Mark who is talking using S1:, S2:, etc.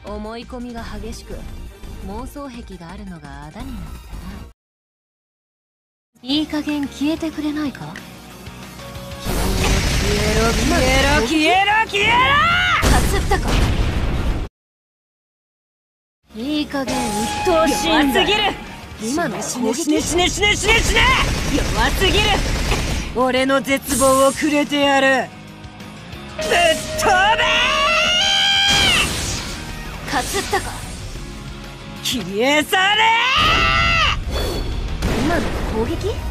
S1: 思い込みが激しく妄想癖があるのがあだになってな。いい加減消えてくれないか。消えろ消えろ消えろ消えろ。かすったか。いい加減鬱陶しいんだ。弱すぎる。今の死ね死ね死ね死ね死ね死ね。弱すぎる。俺の絶望をくれてやる。ぶっ飛べー。かすったか。消え去れー。今の攻撃。